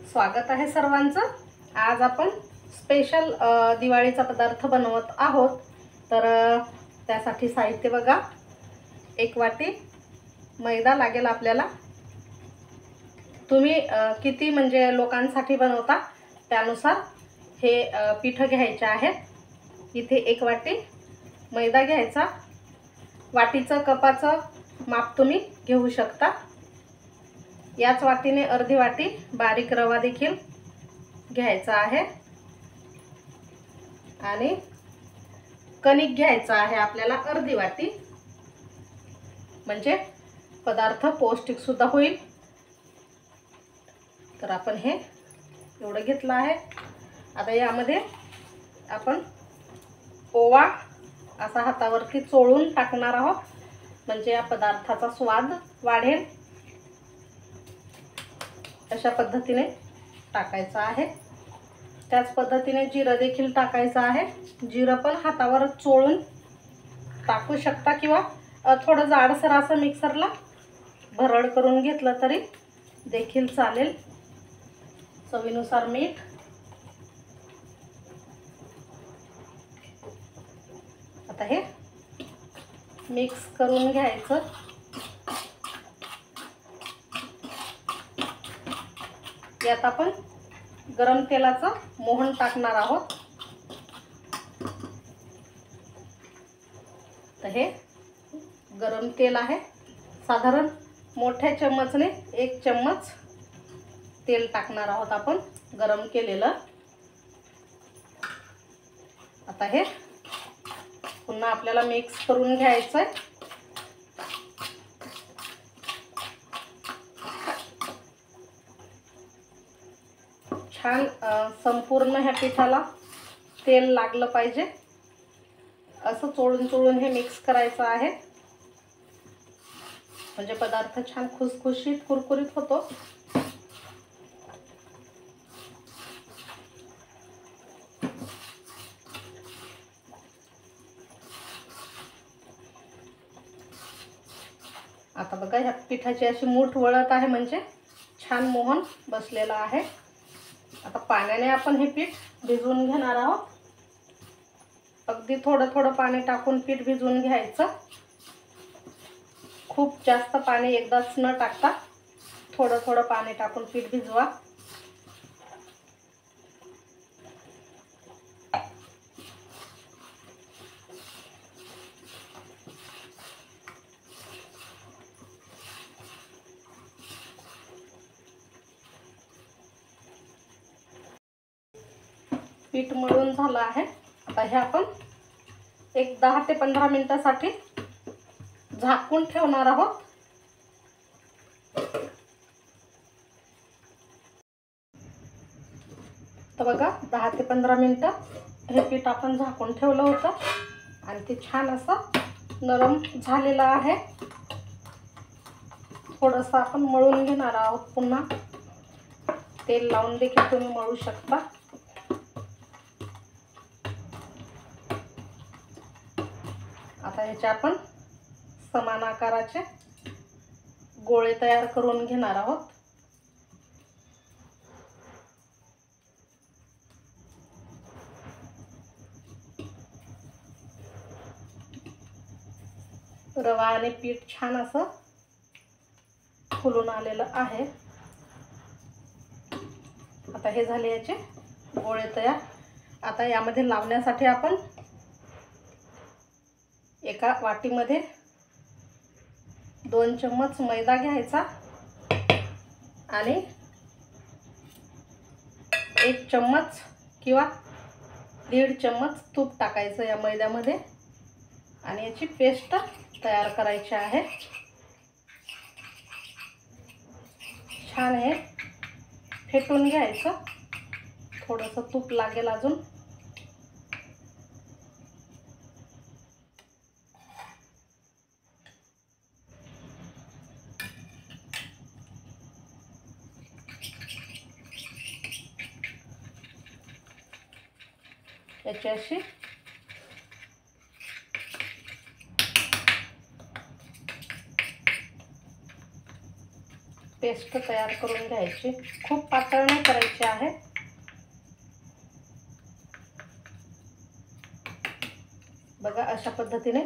स्वागत आहे सर्वांचं। आज आपण स्पेशल दिवाळीचा पदार्थ बनवत आहोत। तर त्यासाठी साहित्य बघा, 1 वाटी मैदा लागेल आपल्याला। तुम्ही किती म्हणजे लोकांसाठी बनवता त्यानुसार हे पीठ घ्यायचे आहेत। इथे 1 वाटी मैदा घ्यायचा। वाटीचं कपाचं माप तुम्ही घेऊ शकता। याच वाटीने अर्धी वाटी बारीक रवा देखील घ्यायचा आहे आणि कणिक घ्यायचा आहे आपल्याला अर्धी वाटी, म्हणजे पदार्थ पौष्टिक सुद्धा होईल। तर आपण हे एवढं घेतलं आहे। आता यामध्ये आपण ओवा असा हातावरती चोळून टाकणार आहोत, म्हणजे या पदार्थाचा स्वाद वाढेल। अशा पद्धतीने टाकायचा आहे। त्याच पद्धतीने जिरं देखील टाकायचं आहे। जिरं पण हातावर चोळून टाकू शकता किंवा थोडं जाडसर असं मिक्सरला भरड करून घेतलं तरी देखील चालेल। चवीनुसार मीठ, आता हे मिक्स करून घ्यायचं। यात आपण गरम तेलाचं मोहन टाकणार आहोत। तर हे गरम तेल आहे, साधारण मोठ्या चम्मचने 1 चम्मच तेल टाकणार आहोत आपण गरम केलेलं। आता हे पुन्हा आपल्याला मिक्स करून घ्यायचं आहे। छान संपूर्ण ह्या पिठाला तेल लागलं पाहिजे, असं चोळून चोळून हे मिक्स करायचं आहे, म्हणजे पदार्थ छान खुसखुशीत कुरकुरीत होतो। आता बघा, ह्या पिठाची अशी मूठ वळत आहे, म्हणजे छान मोहन बसलेला आहे। आता पाण्याने आपण हे पीठ भिजवून घेणार आहोत। अगदी थोडं थोडं पाणी टाकून पीठ भिजवून घ्यायचं। खूप जास्त पाणी एकदाच न टाकता थोडं थोडं पाणी टाकून पीठ भिजवा। पीठ मळून झालं आहे। आता हे आपण एक 10 ते 15 मिनिटांसाठी झाकून ठेवणार आहोत। तर बघा, 10 ते 15 मिनिटं हे पीठ आपण झाकून ठेवलं होतं आणि ते छान असं नरम झालेलं आहे। थोडंसं आपण मळून घेणार आहोत पुन्हा। तेल लावून देखील तुम्ही मळू शकता। आता याचे आपण समान आकाराचे गोळे तयार करून घेणार आहोत। रवा आणि पीठ छान असं फुलून आलेलं आहे। आता हे झाले याचे गोळे तयार। आता यामध्ये लावण्यासाठी आपण एका वाटीमध्ये 2 चम्मच मैदा घ्यायचा आणि 1 चम्मच किंवा 1.5 चम्मच तूप टाकायचं या मैद्यामध्ये आणि याची पेस्ट तयार करायची आहे। छान हे फेटून घ्यायचं। थोडंसं तूप लागेल अजून। याची अशी पेस्ट तयार करून घ्यायची. खूप पातळ नाही करायची आहे. बघा अशा पद्धतीने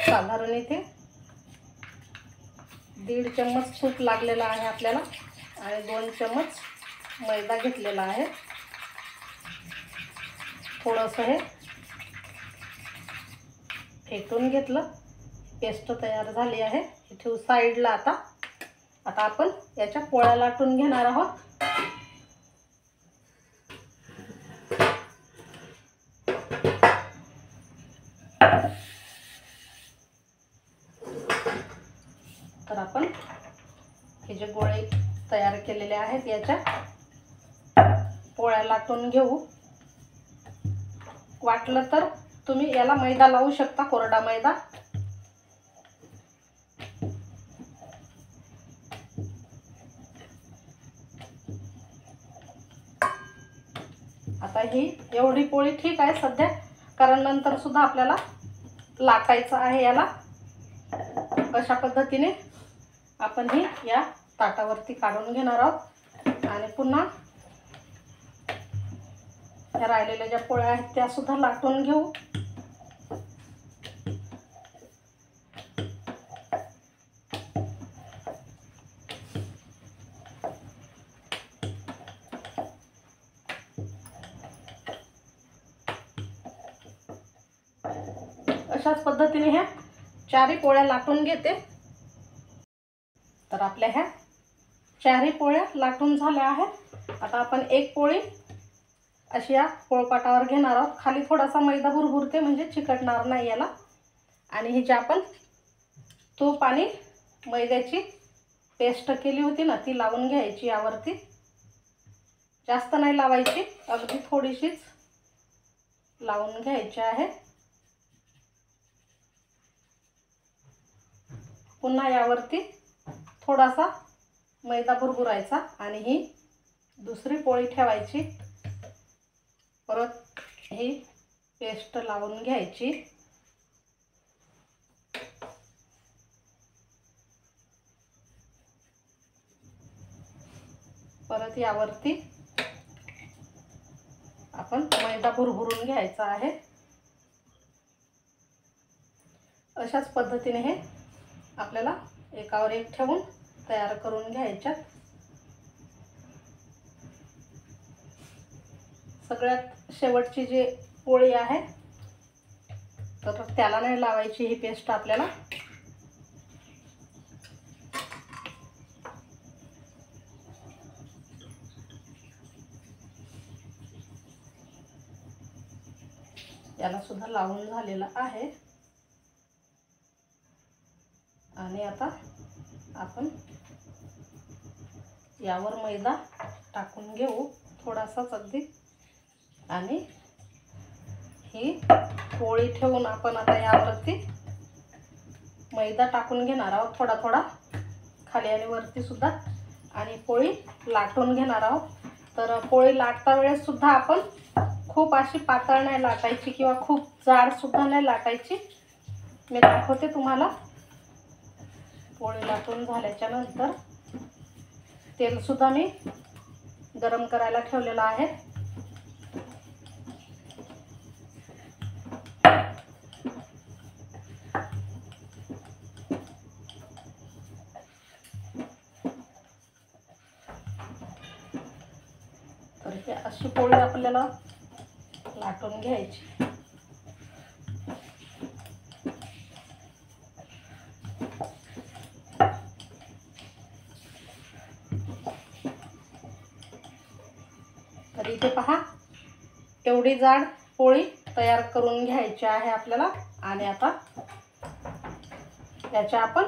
साधारण इथे 1.5 चम्मच तूप लागलेला आहे आपल्याला आणि 2 चम्मच मैदा घेतलेला आहे. थोडंसं हे फेटून घेतलं. पेस्ट तयार झाली आहे. हे ठेवू साईडला. आता आपण याच्या पोळ्या लाटून घेणार आहोत. तर आपण हे जे गोळे तयार केलेले आहेत याच्या पोळ्या लाटून घेऊ. वाटलं तर तुम्ही याला मैदा लावू शकता, कोरडा मैदा. आता ही एवढी पोळी ठीक आहे सध्या, कारण नंतर सुद्धा आपल्याला लाटायचं आहे याला. अशा पद्धतीने आपण ही या ताटावरती काढून घेणार आहोत आणि पुन्हा ह्या राहिलेल्या ज्या पोळ्या आहेत त्या सुद्धा लाटून घेऊ. अशाच पद्धतीने ह्या 4 पोळ्या लाटून घेते. तर आपल्या ह्या 4 पोळ्या लाटून झाल्या आहेत. आता आपण एक पोळी अशी या पोळपाटावर घेणार आहोत. खाली थोडासा मैदा भुरभुरते म्हणजे चिकटणार नाही याला. आणि ही जी आपण तूप आणि मैद्याची पेस्ट केली होती ना ती लावून घ्यायची यावरती. जास्त नाही लावायची, अगदी थोडीशीच लावून घ्यायची आहे. पुन्हा यावरती थोडासा मैदा भुरभुरायचा आणि ही दुसरी पोळी ठेवायची. परत ही पेस्ट लावून घ्यायची. परत यावरती आपण मैदा भुरभुरून घ्यायचा आहे. अशाच पद्धतीने हे आपल्याला एकावर एक ठेवून तयार करून घ्यायच्यात. सगळ्यात शेवटची जी पोळी आहे तर त्याला नाही लावायची ही पेस्ट आपल्याला. याला सुद्धा लावून झालेला आहे. आणि आता आपण यावर मैदा टाकून घेऊ थोडासाच अगदी. आणि ही पोळी ठेवून आपण आता यावरती मैदा टाकून घेणार आहोत थोडा थोडा खाली आणि वरती सुद्धा. आणि पोळी लाटून घेणार आहोत. तर पोळी लाटता वेळेस सुद्धा आपण खूप अशी पातळ नाही लाटायची किंवा खूप जाड सुद्धा नाही लाटायची. मी दाखवते तुम्हाला. पोळी लाटून झाल्याच्या नंतर तेल सुद्धा मी गरम करायला ठेवलेलं आहे. तर ही अशी पोळी आपल्याला लाटून घ्यायची. तर इथे पहा एवढी जाड पोळी तयार करून घ्यायची आहे आपल्याला. आणि आता याच्या आपण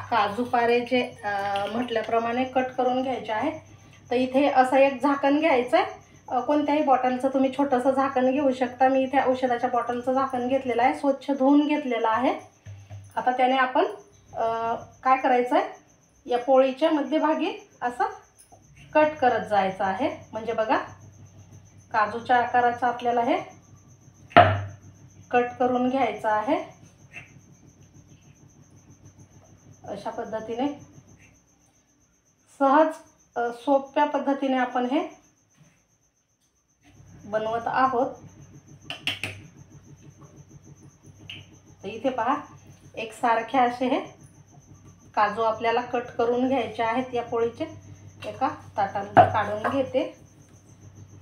काजू पारे जे म्हटल्याप्रमाणे कट करून घ्यायचे आहे. तर इथे असं एक झाकण घ्यायचं आहे. कोणत्याही बॉटलचं तुम्ही छोटंसं झाकण घेऊ शकता. मी इथे औषधाच्या बॉटलचं झाकण घेतलेलं आहे, स्वच्छ धुवून घेतलेलं आहे. आता त्याने आपण काय करायचं आहे, या पोळीच्या मध्यभागी असं कट करत जायचं आहे. म्हणजे बघा काजूच्या आकाराचं आपल्याला हे कट करून घ्यायचा आहे। अशा पद्धतीने सहज सोप्या पद्धतीने आपण हे बनवत आहोत। इथे पहा, एक सारखे असे हे काजू आपल्याला कट करून घ्यायचे आहेत। या पोळीचे एका ताटामध्ये काढून घेते।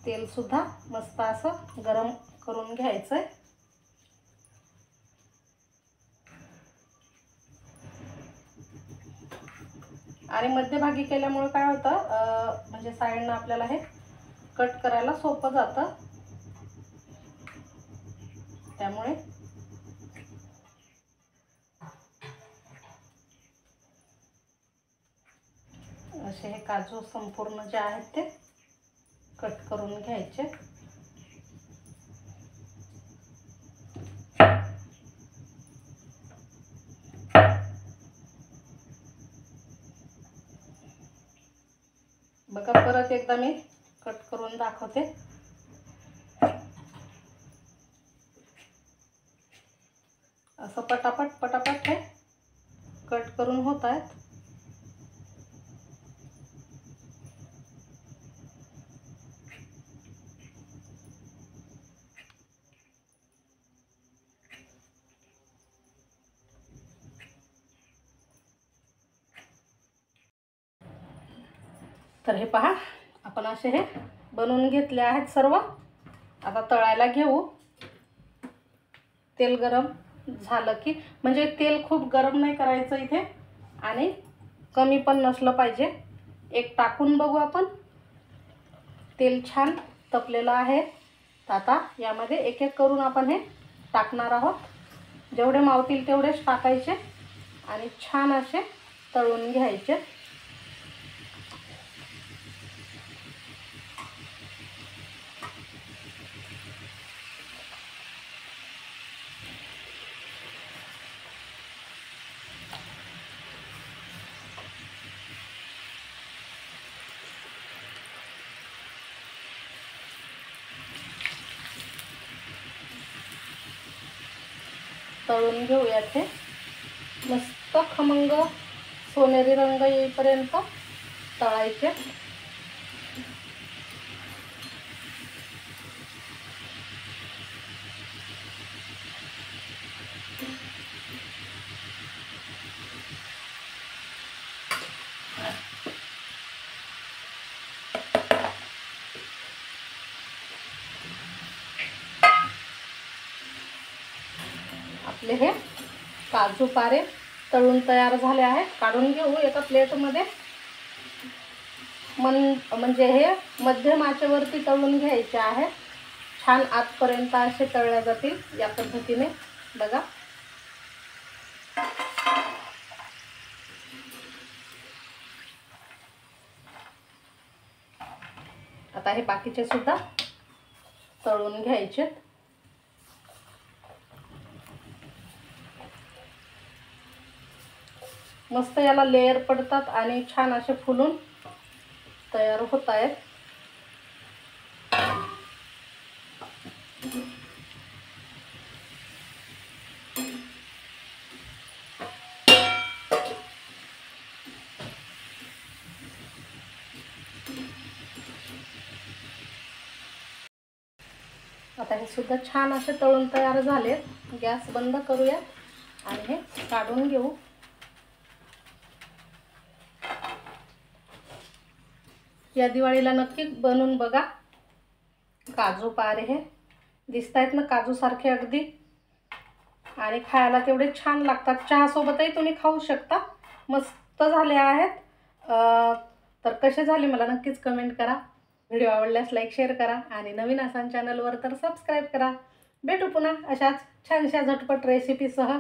तेल सुद्धा मस्त असं गरम करून घ्यायचंय। आणि मध्यभागी केल्यामुळे काय होतं, म्हणजे साइडनं आपल्याला हे कट करायला सोपं जातं। त्यामुळे असे हे काजू संपूर्ण जे आहेत ते कट करून घ्यायचे। बघा, परत एकदा मी कट करून दाखवते। असं पटापट पटापट हे कट करून होत आहेत। तर हे पहा, आपण असे हे बनवून घेतले आहेत सर्व। आता तळायला घेऊ। तेल गरम झालं की, म्हणजे तेल खूप गरम नाही करायचं इथे आणि कमी पण नसलं पाहिजे। एक टाकून बघू आपण। तेल छान तपलेलं आहे। आता यामध्ये एक एक करून आपण हे टाकणार आहोत। जेवढे मावतील तेवढेच टाकायचे आणि छान असे तळून घ्यायचे। तळून घेऊयात हे मस्त खमंग सोनेरी रंग येईपर्यंत तळायचे। आपले हे काजू पारे तळून तयार झाले आहेत। काढून घेऊ एका प्लेटमध्ये। म्हणजे हे मध्यम आचेवरती तळून घ्यायचे आहे। छान आतपर्यंत असे तळले जातील या पद्धतीने। बघा, आता हे बाकीचे सुद्धा तळून घ्यायचे। मस्त याला लेयर पडतात आणि छान असे फुलून तयार होत आहेत। आता हे सुद्धा छान असे तळून तयार झाले। गॅस बंद करूया आणि हे काढून घेऊ। या दिवाळीला नक्की बनवून बघा। काजू पारे हे दिसतायत ना काजू सारखे अगदी, आणि खायला तेवढे छान लागतात। चहा सोबतही तुम्ही खाऊ शकता। मस्त झाले आहेत। तर कसे झाले मला नक्कीच कमेंट करा। व्हिडिओ आवडल्यास लाईक शेअर करा आणि नवीन असाल चॅनलवर तर सबस्क्राईब करा। भेटू पुन्हा अशाच छानशा झटपट रेसिपीसह।